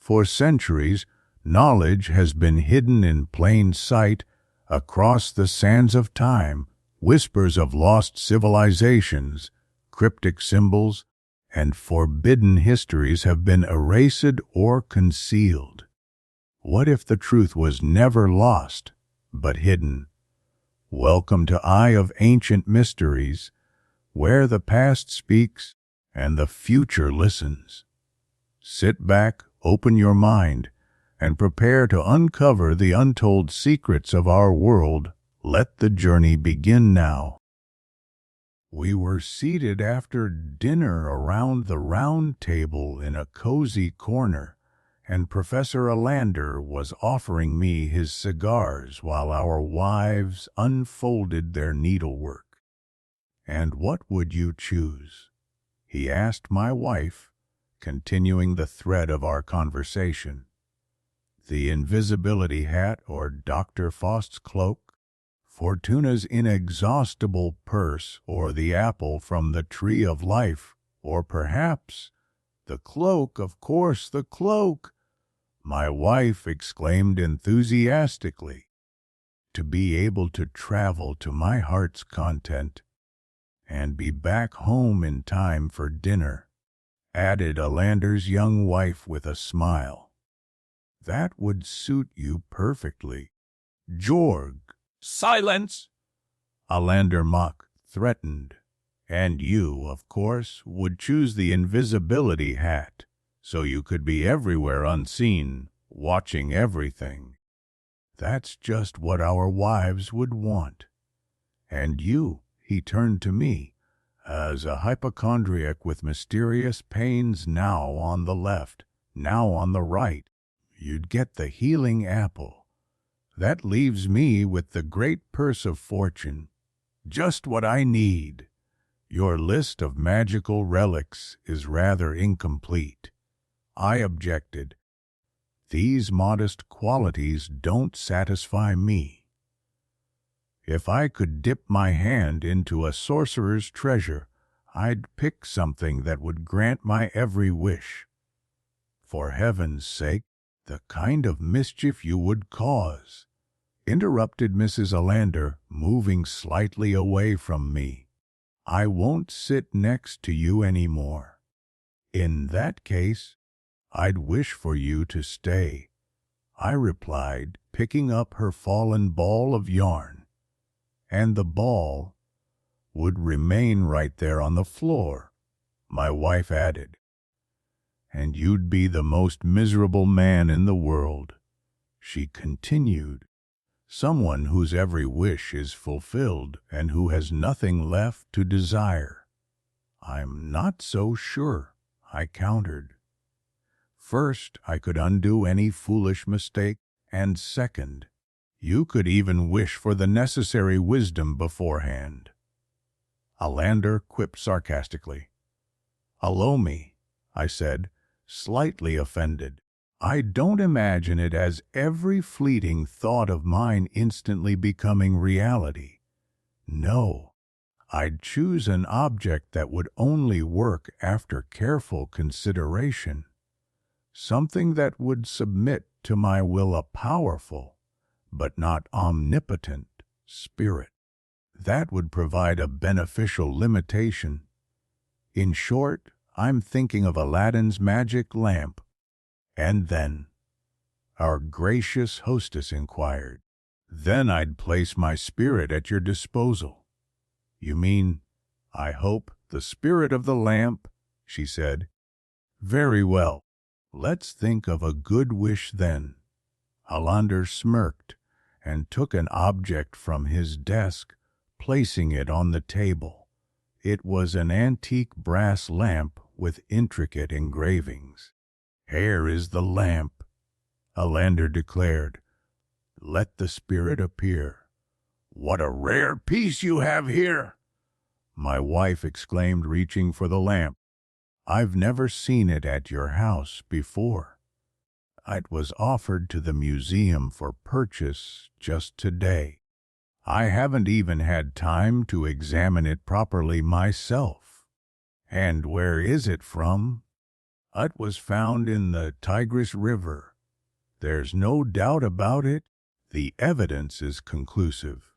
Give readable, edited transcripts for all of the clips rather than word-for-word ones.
For centuries, knowledge has been hidden in plain sight across the sands of time. Whispers of lost civilizations, cryptic symbols, and forbidden histories have been erased or concealed. What if the truth was never lost, but hidden? Welcome to Eye of Ancient Mysteries, where the past speaks and the future listens. Sit back, open your mind, and prepare to uncover the untold secrets of our world. Let the journey begin now. We were seated after dinner around the round table in a cozy corner, and Professor Alander was offering me his cigars while our wives unfolded their needlework. "And what would you choose?" he asked my wife, continuing the thread of our conversation. "The invisibility hat or Dr. Faust's cloak? Fortuna's inexhaustible purse, or the apple from the tree of life, or perhaps the cloak, of course, the cloak," my wife exclaimed enthusiastically. "To be able to travel to my heart's content and be back home in time for dinner," added Alander's young wife with a smile. "That would suit you perfectly, Georg." "Silence!" Alander mock threatened. "And you, of course, would choose the invisibility hat, so you could be everywhere unseen, watching everything. That's just what our wives would want. And you," he turned to me, "as a hypochondriac with mysterious pains now on the left, now on the right, you'd get the healing apple. That leaves me with the great purse of fortune. Just what I need. Your list of magical relics is rather incomplete," I objected. "These modest qualities don't satisfy me. If I could dip my hand into a sorcerer's treasure, I'd pick something that would grant my every wish." "For heaven's sake, the kind of mischief you would cause," interrupted Mrs. Alander, moving slightly away from me. "I won't sit next to you any more." "In that case, I'd wish for you to stay," I replied, picking up her fallen ball of yarn. "And the ball would remain right there on the floor," my wife added. "And you'd be the most miserable man in the world," she continued. "Someone whose every wish is fulfilled and who has nothing left to desire." "I'm not so sure," I countered. "First, I could undo any foolish mistake, and second, you could even wish for the necessary wisdom beforehand." Alander quipped sarcastically. "Allow me," I said, slightly offended. "I don't imagine it as every fleeting thought of mine instantly becoming reality. No, I'd choose an object that would only work after careful consideration. Something that would submit to my will, a powerful, but not omnipotent, spirit. That would provide a beneficial limitation. In short, I'm thinking of Aladdin's magic lamp." "And then?" our gracious hostess inquired. "Then I'd place my spirit at your disposal." "You mean, I hope, the spirit of the lamp?" she said. "Very well. Let's think of a good wish then." Alander smirked and took an object from his desk, placing it on the table. It was an antique brass lamp with intricate engravings. "Here is the lamp," Alander declared. "Let the spirit appear." "What a rare piece you have here!" my wife exclaimed, reaching for the lamp. "I've never seen it at your house before. It was offered to the museum for purchase just today. I haven't even had time to examine it properly myself." "And where is it from?" It was found in the Tigris River. There's no doubt about it. The evidence is conclusive.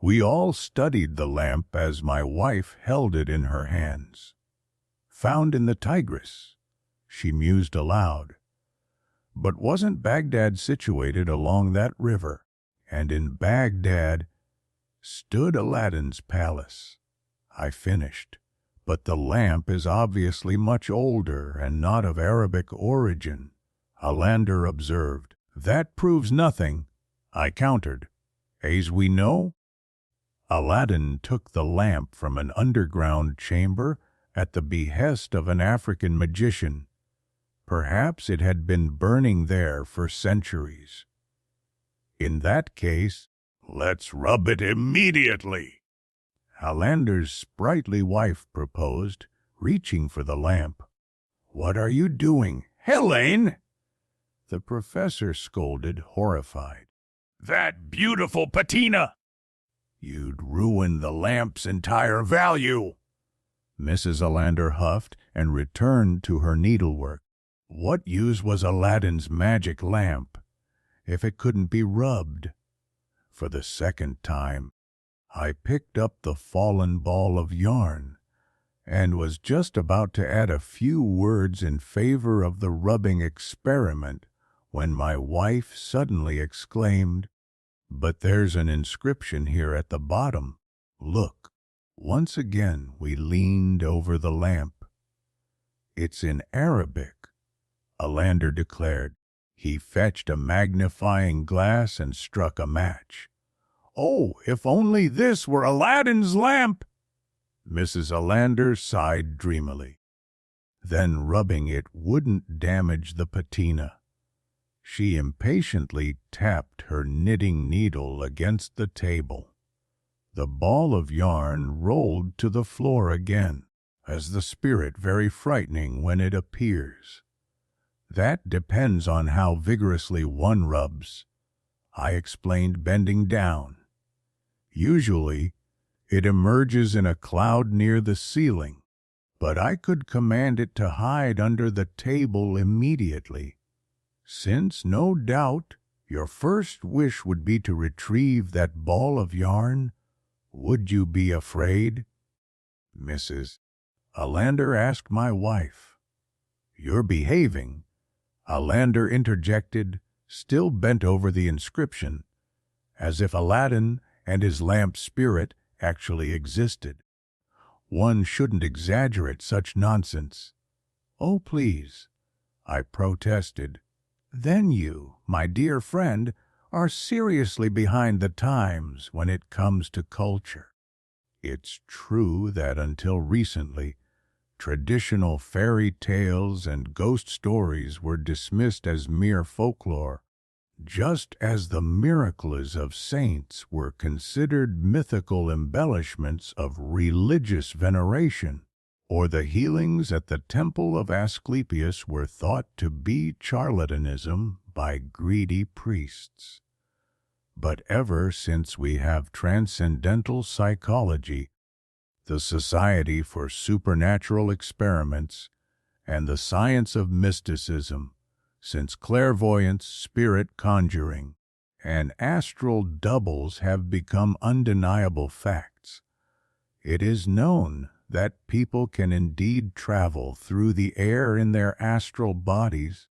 We all studied the lamp as my wife held it in her hands. Found in the Tigris, she mused aloud. But wasn't Baghdad situated along that river? And in Baghdad stood Aladdin's palace. I finished. But the lamp is obviously much older and not of Arabic origin, Alander observed. That proves nothing, I countered. As we know, Aladdin took the lamp from an underground chamber at the behest of an African magician. Perhaps it had been burning there for centuries. In that case, let's rub it immediately, Alander's sprightly wife proposed, reaching for the lamp. What are you doing, Helene? The professor scolded, horrified. That beautiful patina! You'd ruin the lamp's entire value. Mrs. Alander huffed and returned to her needlework. What use was Aladdin's magic lamp if it couldn't be rubbed? For the second time, I picked up the fallen ball of yarn and was just about to add a few words in favor of the rubbing experiment when my wife suddenly exclaimed, "But there's an inscription here at the bottom. Look." Once again we leaned over the lamp. It's in Arabic, Alander declared. He fetched a magnifying glass and struck a match. Oh, if only this were Aladdin's lamp! Mrs. Alander sighed dreamily. Then rubbing it wouldn't damage the patina. She impatiently tapped her knitting needle against the table. The ball of yarn rolled to the floor again, as the spirit very frightening when it appears. That depends on how vigorously one rubs, I explained, bending down. Usually, it emerges in a cloud near the ceiling, but I could command it to hide under the table immediately. Since, no doubt, your first wish would be to retrieve that ball of yarn, would you be afraid? Mrs. Alander asked my wife. You're behaving, Alander interjected, still bent over the inscription, as if Aladdin and his lamp spirit actually existed. One shouldn't exaggerate such nonsense. Oh, please, I protested. Then you, my dear friend, are seriously behind the times when it comes to culture. It's true that until recently, traditional fairy tales and ghost stories were dismissed as mere folklore, just as the miracles of saints were considered mythical embellishments of religious veneration, or the healings at the temple of Asclepius were thought to be charlatanism by greedy priests. But ever since we have transcendental psychology, the Society for Supernatural Experiments, and the science of mysticism, since clairvoyance, spirit conjuring, and astral doubles have become undeniable facts, it is known that people can indeed travel through the air in their astral bodies,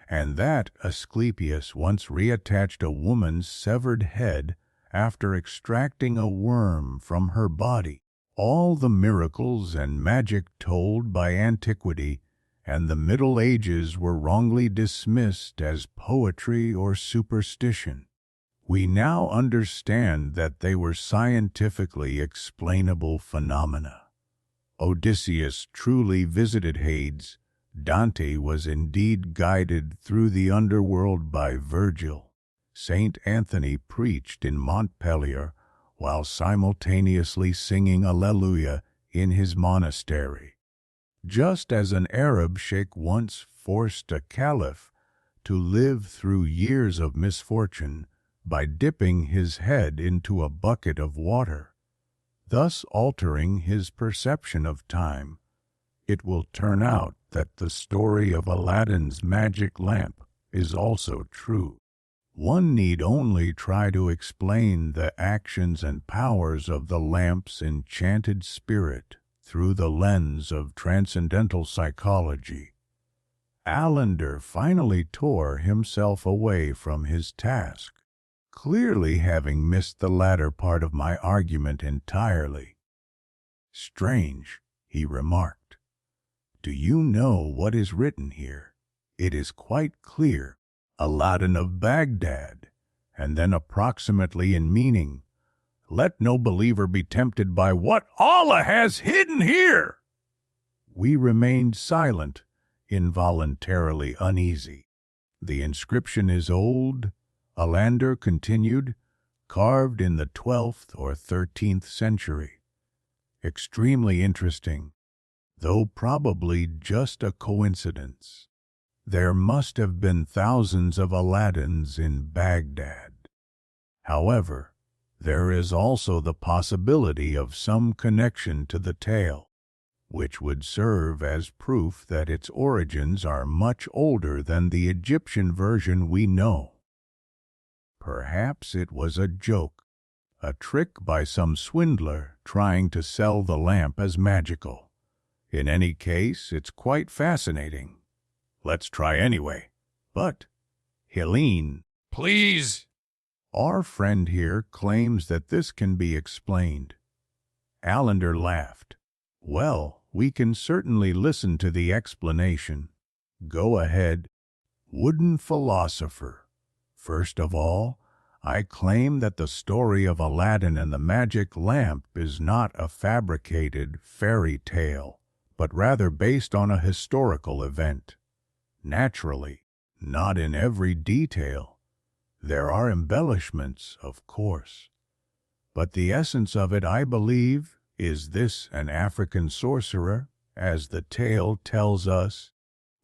and that Asclepius once reattached a woman's severed head after extracting a worm from her body. All the miracles and magic told by antiquity and the Middle Ages were wrongly dismissed as poetry or superstition. We now understand that they were scientifically explainable phenomena. Odysseus truly visited Hades. Dante was indeed guided through the underworld by Virgil. Saint Anthony preached in Montpellier while simultaneously singing Alleluia in his monastery. Just as an Arab sheikh once forced a caliph to live through years of misfortune by dipping his head into a bucket of water, thus altering his perception of time, it will turn out that the story of Aladdin's magic lamp is also true. One need only try to explain the actions and powers of the lamp's enchanted spirit through the lens of transcendental psychology. Alander finally tore himself away from his task, clearly having missed the latter part of my argument entirely. "Strange," he remarked. "Do you know what is written here? It is quite clear, Aladdin of Baghdad, and then approximately in meaning, let no believer be tempted by what Allah has hidden here." We remained silent, involuntarily uneasy. "The inscription is old," Alander continued, "carved in the 12th or 13th century. Extremely interesting, though probably just a coincidence. There must have been thousands of Aladdins in Baghdad. However, there is also the possibility of some connection to the tale, which would serve as proof that its origins are much older than the Egyptian version we know. Perhaps it was a joke, a trick by some swindler trying to sell the lamp as magical. In any case, it's quite fascinating. Let's try anyway. But, Helene, please." Our friend here claims that this can be explained. Alander laughed. "Well, we can certainly listen to the explanation. Go ahead, wooden philosopher. First of all, I claim that the story of Aladdin and the magic lamp is not a fabricated fairy tale, but rather based on a historical event. Naturally, not in every detail. There are embellishments, of course. But the essence of it, I believe, is this: an African sorcerer, as the tale tells us,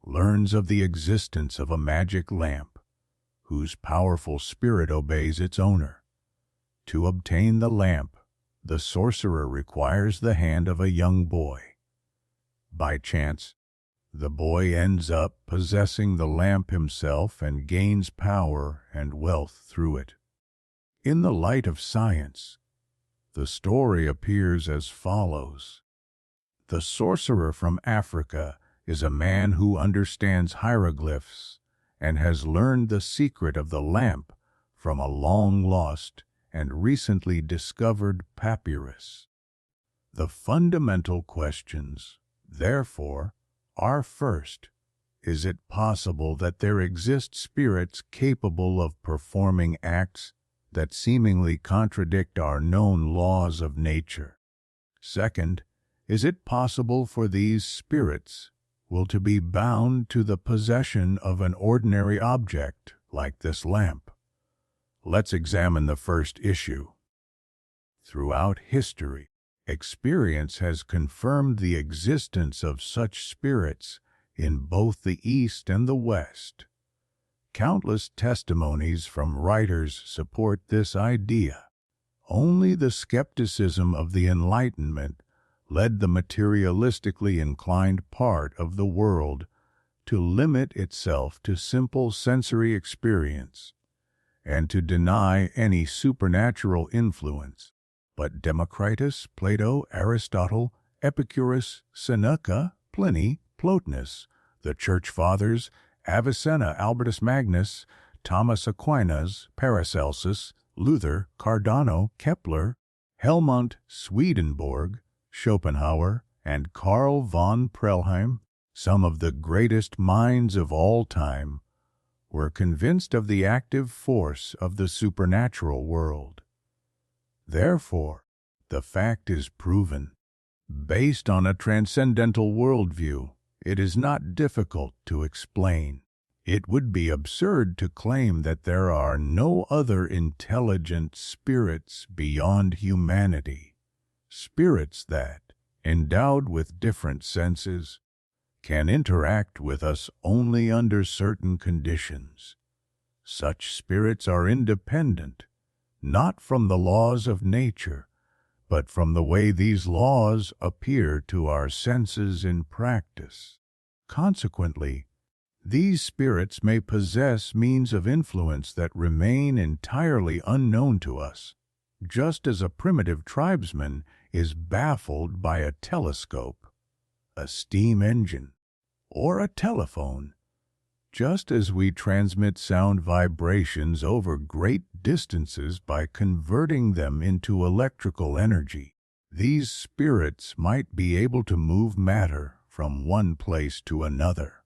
learns of the existence of a magic lamp, whose powerful spirit obeys its owner. To obtain the lamp, the sorcerer requires the hand of a young boy. By chance, the boy ends up possessing the lamp himself and gains power and wealth through it. In the light of science, the story appears as follows. The sorcerer from Africa is a man who understands hieroglyphs and has learned the secret of the lamp from a long-lost and recently discovered papyrus. The fundamental questions, therefore, are: first, is it possible that there exist spirits capable of performing acts that seemingly contradict our known laws of nature? Second, is it possible for these spirits to be bound to the possession of an ordinary object like this lamp? Let's examine the first issue. Throughout history, experience has confirmed the existence of such spirits in both the East and the West. Countless testimonies from writers support this idea. Only the skepticism of the Enlightenment led the materialistically inclined part of the world to limit itself to simple sensory experience and to deny any supernatural influence. But Democritus, Plato, Aristotle, Epicurus, Seneca, Pliny, Plotinus, the Church Fathers, Avicenna, Albertus Magnus, Thomas Aquinas, Paracelsus, Luther, Cardano, Kepler, Helmont, Swedenborg, Schopenhauer, and Karl von Prelheim, some of the greatest minds of all time, were convinced of the active force of the supernatural world. Therefore, the fact is proven. Based on a transcendental worldview, it is not difficult to explain. It would be absurd to claim that there are no other intelligent spirits beyond humanity, spirits that, endowed with different senses, can interact with us only under certain conditions. Such spirits are independent, not from the laws of nature, but from the way these laws appear to our senses in practice. Consequently, these spirits may possess means of influence that remain entirely unknown to us, just as a primitive tribesman is baffled by a telescope, a steam engine, or a telephone. Just as we transmit sound vibrations over great distances by converting them into electrical energy, these spirits might be able to move matter from one place to another.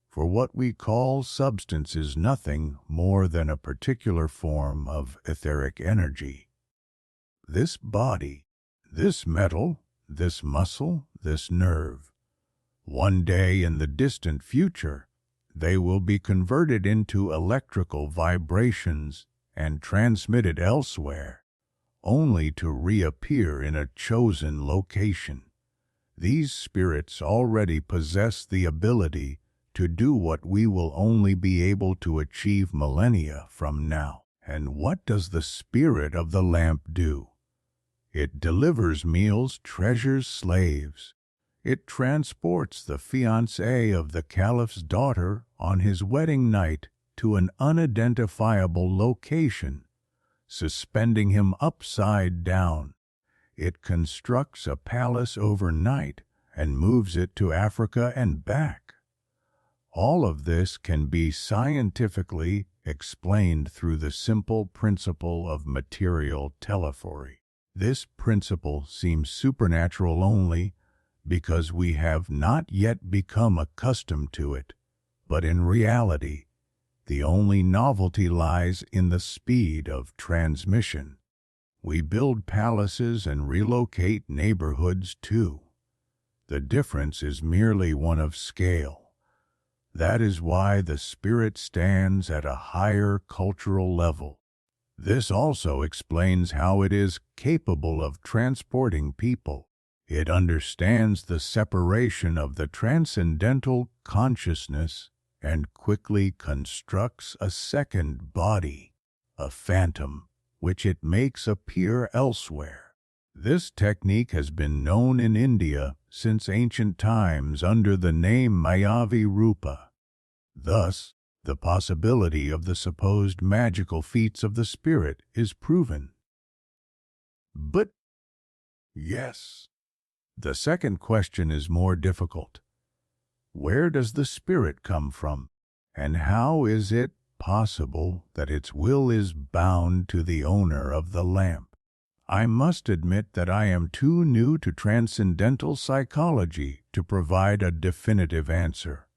For what we call substance is nothing more than a particular form of etheric energy. This body, this metal, this muscle, this nerve, one day in the distant future, they will be converted into electrical vibrations and transmitted elsewhere, only to reappear in a chosen location. These spirits already possess the ability to do what we will only be able to achieve millennia from now. And what does the spirit of the lamp do? It delivers meals, treasures slaves. It transports the fiancé of the caliph's daughter on his wedding night to an unidentifiable location, suspending him upside down. It constructs a palace overnight and moves it to Africa and back. All of this can be scientifically explained through the simple principle of material telephory. This principle seems supernatural only because we have not yet become accustomed to it, but in reality, the only novelty lies in the speed of transmission. We build palaces and relocate neighborhoods too. The difference is merely one of scale. That is why the spirit stands at a higher cultural level. This also explains how it is capable of transporting people. It understands the separation of the transcendental consciousness and quickly constructs a second body, a phantom, which it makes appear elsewhere. This technique has been known in India since ancient times under the name Mayavi Rupa. Thus, the possibility of the supposed magical feats of the spirit is proven. But, yes, the second question is more difficult. Where does the spirit come from, and how is it possible that its will is bound to the owner of the lamp? I must admit that I am too new to transcendental psychology to provide a definitive answer.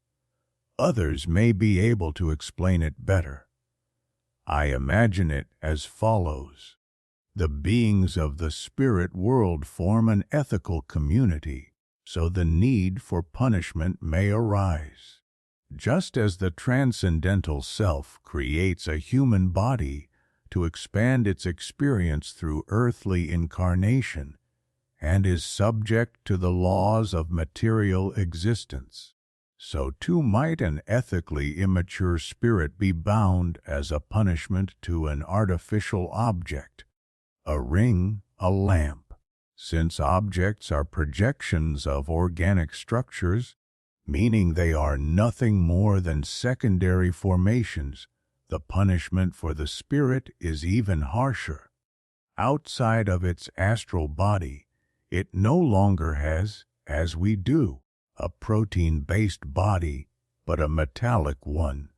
Others may be able to explain it better. I imagine it as follows. The beings of the spirit world form an ethical community, so the need for punishment may arise. Just as the transcendental self creates a human body to expand its experience through earthly incarnation and is subject to the laws of material existence, so too might an ethically immature spirit be bound as a punishment to an artificial object, a ring, a lamp. Since objects are projections of organic structures, meaning they are nothing more than secondary formations, the punishment for the spirit is even harsher. Outside of its astral body, it no longer has, as we do, a protein-based body, but a metallic one.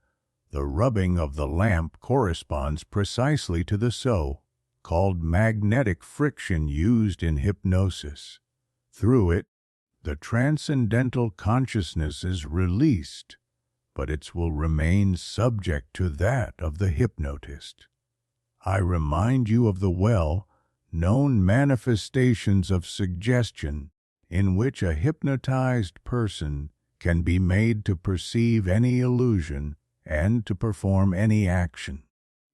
The rubbing of the lamp corresponds precisely to the so-called magnetic friction used in hypnosis. Through it, the transcendental consciousness is released, but it will remain subject to that of the hypnotist. I remind you of the well-known manifestations of suggestion in which a hypnotized person can be made to perceive any illusion and to perform any action.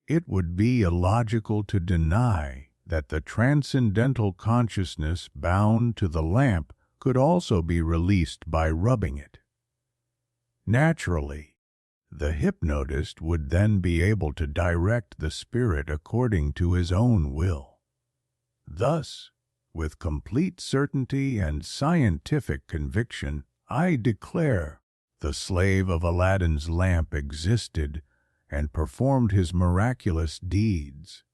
It would be illogical to deny that the transcendental consciousness bound to the lamp could also be released by rubbing it. Naturally, the hypnotist would then be able to direct the spirit according to his own will. Thus, With complete certainty and scientific conviction, I declare the slave of Aladdin's lamp existed and performed his miraculous deeds.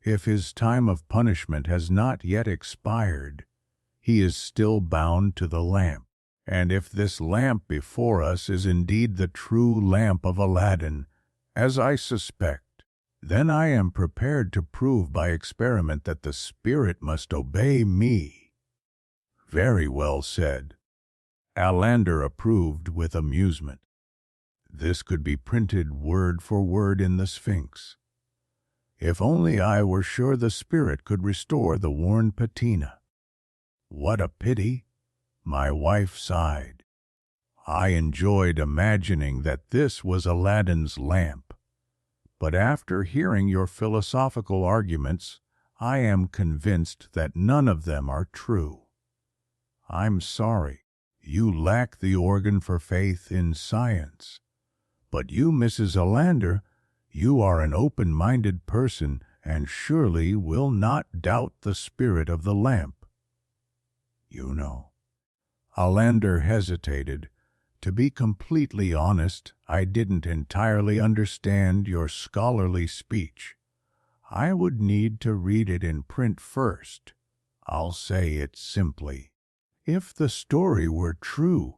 If his time of punishment has not yet expired, he is still bound to the lamp. And if this lamp before us is indeed the true lamp of Aladdin, as I suspect, then I am prepared to prove by experiment that the spirit must obey me." "Very well said." Alander approved with amusement. This could be printed word for word in the Sphinx. If only I were sure the spirit could restore the worn patina. "What a pity," my wife sighed. "I enjoyed imagining that this was Aladdin's lamp. But after hearing your philosophical arguments, I am convinced that none of them are true. I'm sorry, you lack the organ for faith in science. But you, Mrs. Alander, you are an open-minded person and surely will not doubt the spirit of the lamp. You know." Alander hesitated. "To be completely honest, I didn't entirely understand your scholarly speech. I would need to read it in print first. I'll say it simply. If the story were true,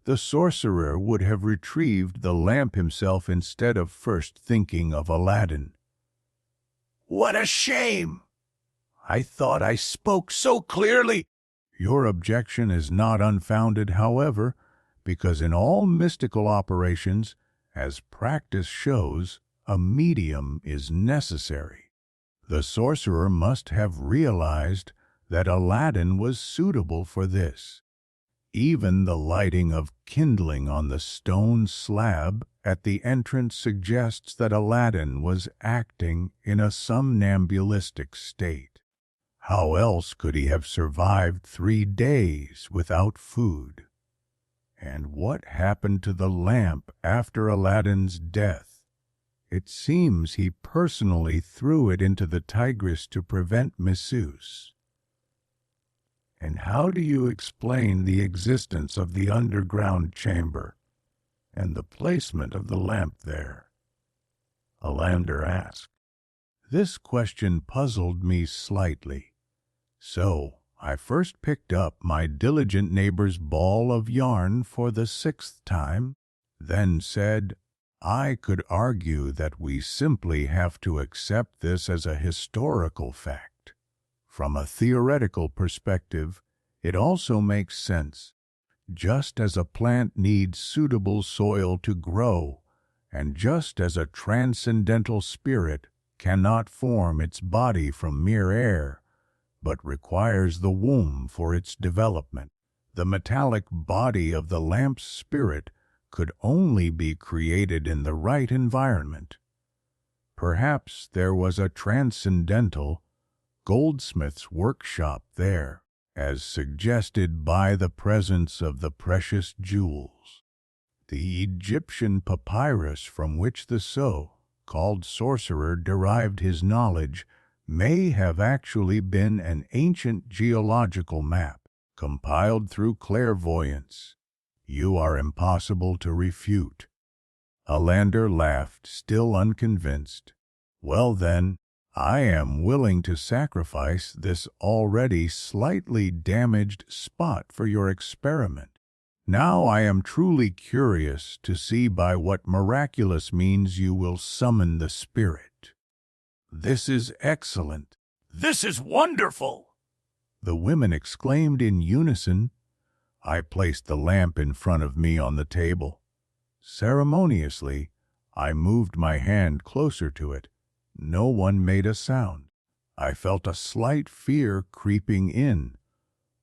the sorcerer would have retrieved the lamp himself instead of first thinking of Aladdin." "What a shame! I thought I spoke so clearly." "Your objection is not unfounded, however, because in all mystical operations, as practice shows, a medium is necessary. The sorcerer must have realized that Aladdin was suitable for this. Even the lighting of kindling on the stone slab at the entrance suggests that Aladdin was acting in a somnambulistic state. How else could he have survived 3 days without food? And what happened to the lamp after Aladdin's death? It seems he personally threw it into the Tigris to prevent misuse. And how do you explain the existence of the underground chamber and the placement of the lamp there?" Alander asked. This question puzzled me slightly. So I first picked up my diligent neighbor's ball of yarn for the 6th time, then said, "I could argue that we simply have to accept this as a historical fact. From a theoretical perspective, it also makes sense. Just as a plant needs suitable soil to grow, and just as a transcendental spirit cannot form its body from mere air, but requires the womb for its development, the metallic body of the lamp's spirit could only be created in the right environment. Perhaps there was a transcendental goldsmith's workshop there, as suggested by the presence of the precious jewels. The Egyptian papyrus from which the so-called sorcerer derived his knowledge may have actually been an ancient geological map, compiled through clairvoyance. You are impossible to refute." Alander laughed, still unconvinced. "Well then, I am willing to sacrifice this already slightly damaged spot for your experiment. Now I am truly curious to see by what miraculous means you will summon the spirit." "This is excellent." "This is wonderful!" the women exclaimed in unison. I placed the lamp in front of me on the table. Ceremoniously, I moved my hand closer to it. No one made a sound. I felt a slight fear creeping in.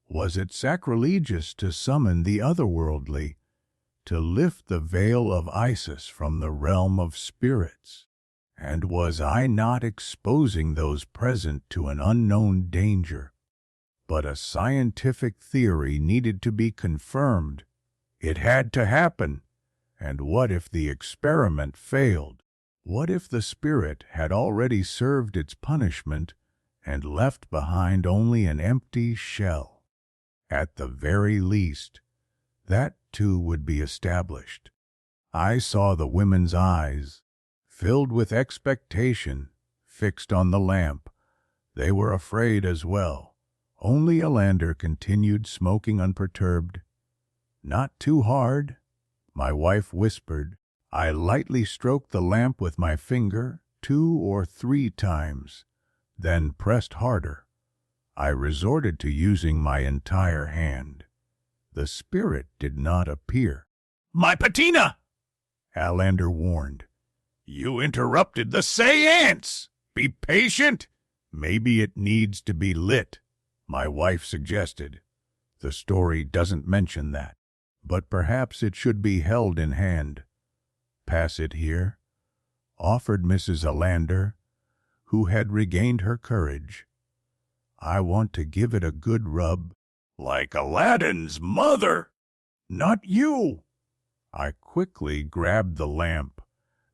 Was it sacrilegious to summon the otherworldly, to lift the veil of Isis from the realm of spirits? And was I not exposing those present to an unknown danger? But a scientific theory needed to be confirmed. It had to happen. And what if the experiment failed? What if the spirit had already served its punishment and left behind only an empty shell. At the very least, that too would be established. I saw the women's eyes, filled with expectation, fixed on the lamp. They were afraid as well. Only Alander continued smoking unperturbed. "Not too hard," my wife whispered. I lightly stroked the lamp with my finger 2 or 3 times, then pressed harder. I resorted to using my entire hand. The spirit did not appear. "My patina!" Alander warned. "You interrupted the seance! Be patient! Maybe it needs to be lit," my wife suggested. "The story doesn't mention that, but perhaps it should be held in hand." "Pass it here," offered Mrs. Alander, who had regained her courage. "I want to give it a good rub." "Like Aladdin's mother!" "Not you!" I quickly grabbed the lamp,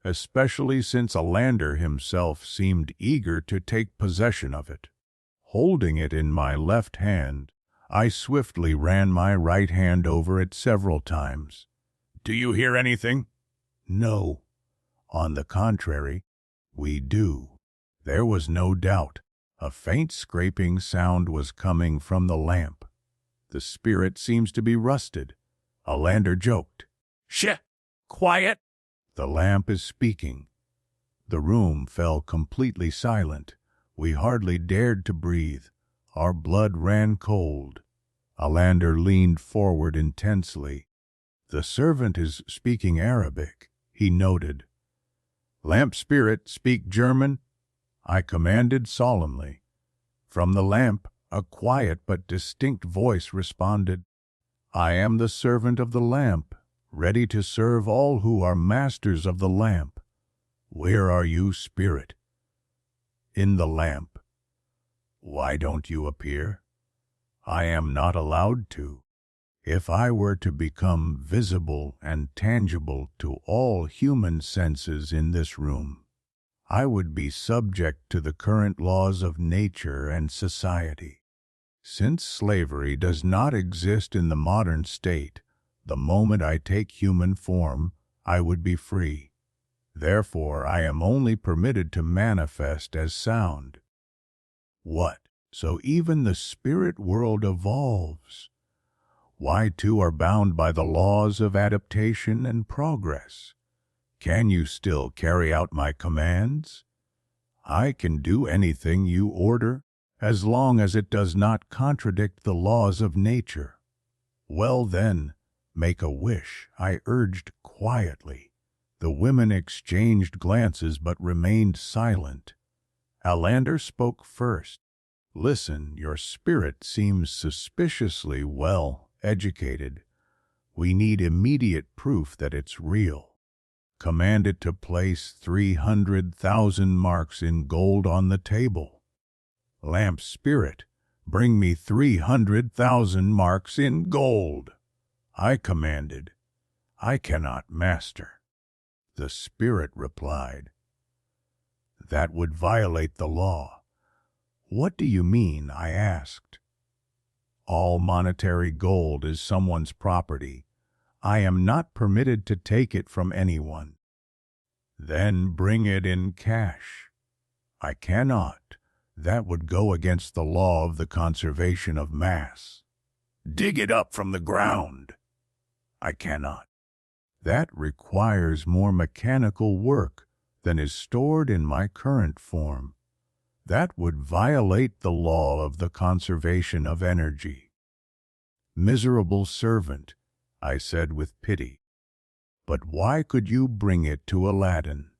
especially since Alander himself seemed eager to take possession of it. Holding it in my left hand, I swiftly ran my right hand over it several times. "Do you hear anything?" "No. On the contrary, we do." There was no doubt. A faint scraping sound was coming from the lamp. "The spirit seems to be rusted," Alander joked. "Shh! Quiet!" "The lamp is speaking." The room fell completely silent. We hardly dared to breathe. Our blood ran cold. Alander leaned forward intensely. "The servant is speaking Arabic," he noted. "Lamp spirit, speak German," I commanded solemnly. From the lamp, a quiet but distinct voice responded, "I am the servant of the lamp, ready to serve all who are masters of the lamp." "Where are you, spirit?" "In the lamp." "Why don't you appear?" "I am not allowed to. If I were to become visible and tangible to all human senses in this room, I would be subject to the current laws of nature and society. Since slavery does not exist in the modern state, the moment I take human form, I would be free. Therefore, I am only permitted to manifest as sound." "What? So even the spirit world evolves? Why two are bound by the laws of adaptation and progress? Can you still carry out my commands?" "I can do anything you order, as long as it does not contradict the laws of nature." "Well then, make a wish," I urged quietly. The women exchanged glances but remained silent. Alander spoke first. "Listen, your spirit seems suspiciously well educated. We need immediate proof that it's real. Command it to place 300,000 marks in gold on the table." "Lamp spirit, bring me 300,000 marks in gold," I commanded. "I cannot, master." The spirit replied, "That would violate the law." "What do you mean?" I asked. "All monetary gold is someone's property. I am not permitted to take it from anyone." "Then bring it in cash." "I cannot. That would go against the law of the conservation of mass." "Dig it up from the ground." "I cannot. That requires more mechanical work than is stored in my current form. That would violate the law of the conservation of energy." "Miserable servant," I said with pity. "But why could you bring it to Aladdin?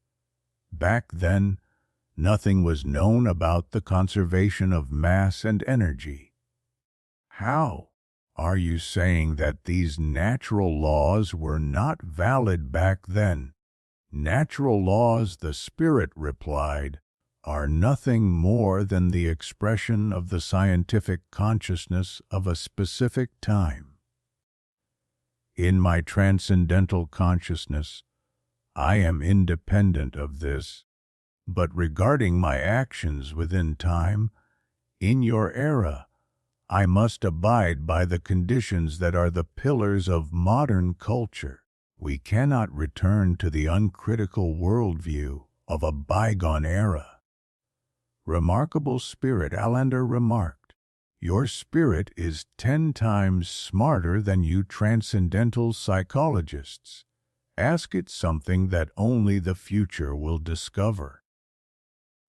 Back then, nothing was known about the conservation of mass and energy." "How? Are you saying that these natural laws were not valid back then?" "Natural laws," the spirit replied, "are nothing more than the expression of the scientific consciousness of a specific time. In my transcendental consciousness, I am independent of this, but regarding my actions within time, In your era, I must abide by the conditions that are the pillars of modern culture. We cannot return to the uncritical worldview of a bygone era. Remarkable spirit, Alander remarked. Your spirit is 10 times smarter than you transcendental psychologists. Ask it something that only the future will discover.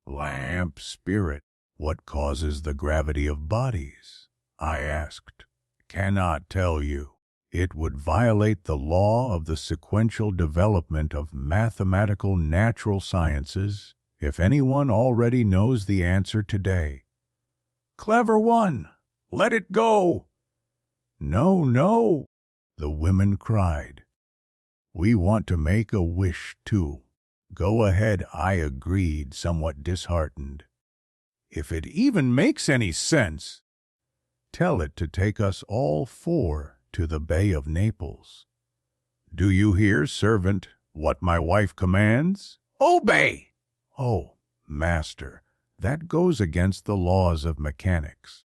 Lamp spirit, what causes the gravity of bodies? I asked. Cannot tell you. It would violate the law of the sequential development of mathematical natural sciences if anyone already knows the answer today. Clever one! Let it go! No, no, the women cried. We want to make a wish, too. Go ahead, I agreed, somewhat disheartened. If it even makes any sense, tell it to take us all 4 to the Bay of Naples. Do you hear, servant, what my wife commands? Obey! Oh, master, that goes against the laws of mechanics.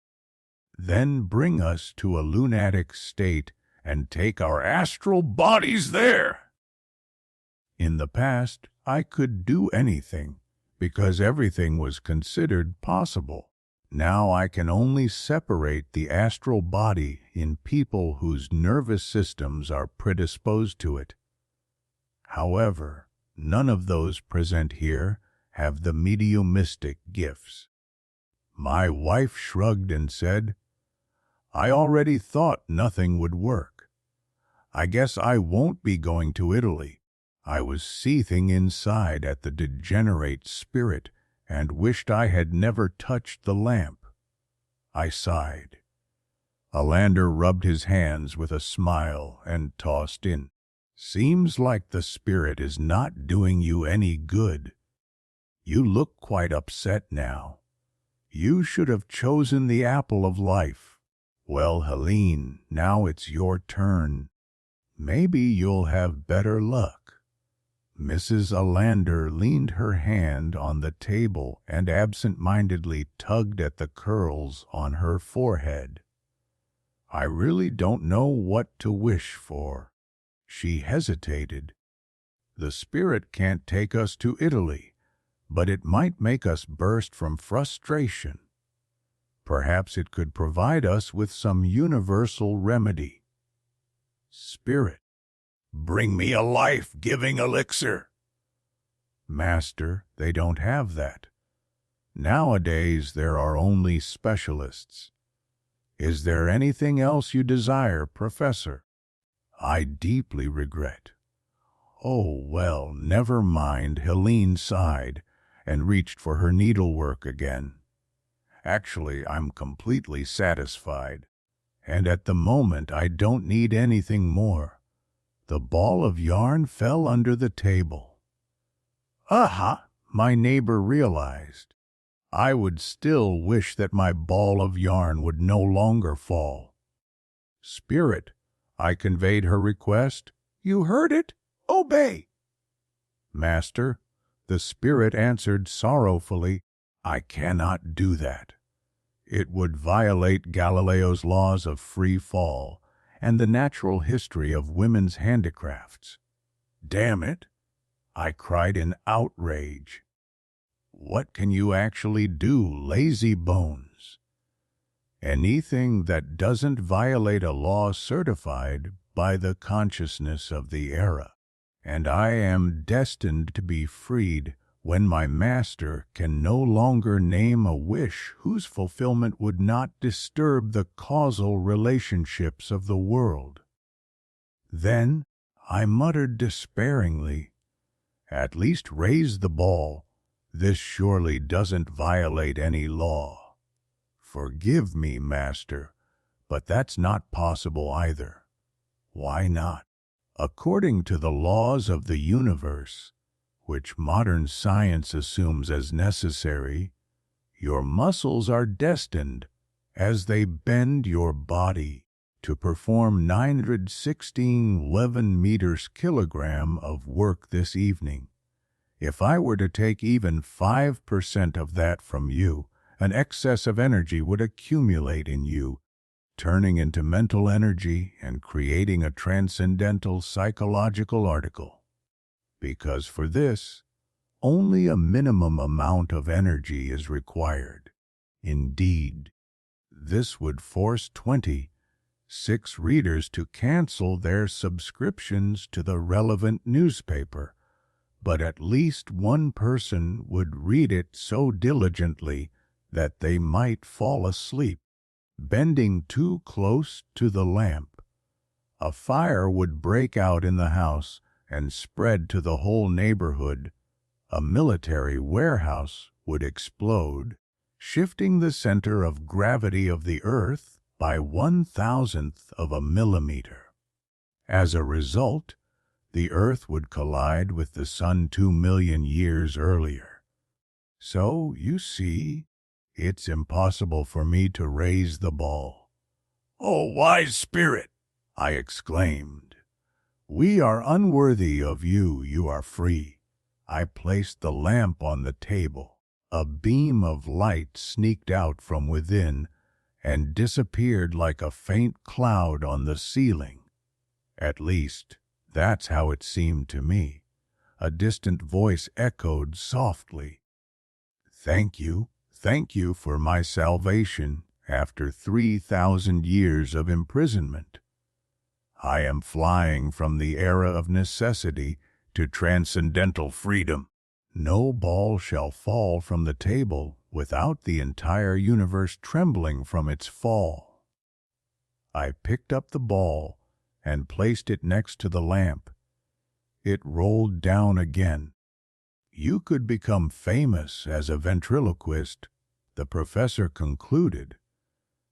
Then bring us to a lunatic state and take our astral bodies there. In the past, I could do anything because everything was considered possible. Now I can only separate the astral body in people whose nervous systems are predisposed to it. However, none of those present here have the mediumistic gifts. My wife shrugged and said, I already thought nothing would work. I guess I won't be going to Italy. I was seething inside at the degenerate spirit and wished I had never touched the lamp. I sighed. Alander rubbed his hands with a smile and tossed in. Seems like the spirit is not doing you any good. You look quite upset now. You should have chosen the apple of life. Well, Helene, now it's your turn. Maybe you'll have better luck. Mrs. Alander leaned her hand on the table and absent-mindedly tugged at the curls on her forehead. I really don't know what to wish for. She hesitated. The spirit can't take us to Italy, but it might make us burst from frustration. Perhaps it could provide us with some universal remedy. Spirit, bring me a life-giving elixir. Master, they don't have that. Nowadays there are only specialists. Is there anything else you desire, Professor? I deeply regret. Oh, well, never mind, Helene sighed and reached for her needlework again. Actually, I'm completely satisfied, and at the moment I don't need anything more. The ball of yarn fell under the table. Aha! My neighbor realized. I would still wish that my ball of yarn would no longer fall. Spirit, I conveyed her request. You heard it? Obey! Master, the spirit answered sorrowfully, I cannot do that. It would violate Galileo's laws of free fall and the natural history of women's handicrafts. Damn it! I cried in outrage. What can you actually do, lazy bones? Anything that doesn't violate a law certified by the consciousness of the era. And I am destined to be freed when my master can no longer name a wish whose fulfillment would not disturb the causal relationships of the world. Then I muttered despairingly, at least raise the ball. This surely doesn't violate any law. Forgive me, master, but that's not possible either. Why not? According to the laws of the universe, which modern science assumes as necessary, your muscles are destined, as they bend your body, to perform 916.11 meters kilogram of work this evening. If I were to take even 5% of that from you an excess of energy would accumulate in you, turning into mental energy and creating a transcendental psychological article. Because for this, only a minimum amount of energy is required. Indeed, this would force 26 readers to cancel their subscriptions to the relevant newspaper, but at least one person would read it so diligently that they might fall asleep, bending too close to the lamp. A fire would break out in the house and spread to the whole neighborhood. A military warehouse would explode, shifting the center of gravity of the Earth by 1,000th of a millimeter. As a result, the Earth would collide with the Sun 2 million years earlier. So, you see, it's impossible for me to raise the ball. "Oh, wise spirit!" I exclaimed. "We are unworthy of you, you are free." I placed the lamp on the table. A beam of light sneaked out from within and disappeared like a faint cloud on the ceiling. At least, that's how it seemed to me. A distant voice echoed softly, thank you for my salvation after 3,000 years of imprisonment. I am flying from the era of necessity to transcendental freedom. No ball shall fall from the table without the entire universe trembling from its fall." I picked up the ball and placed it next to the lamp. It rolled down again. "You could become famous as a ventriloquist," the professor concluded.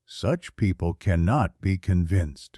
"Such people cannot be convinced.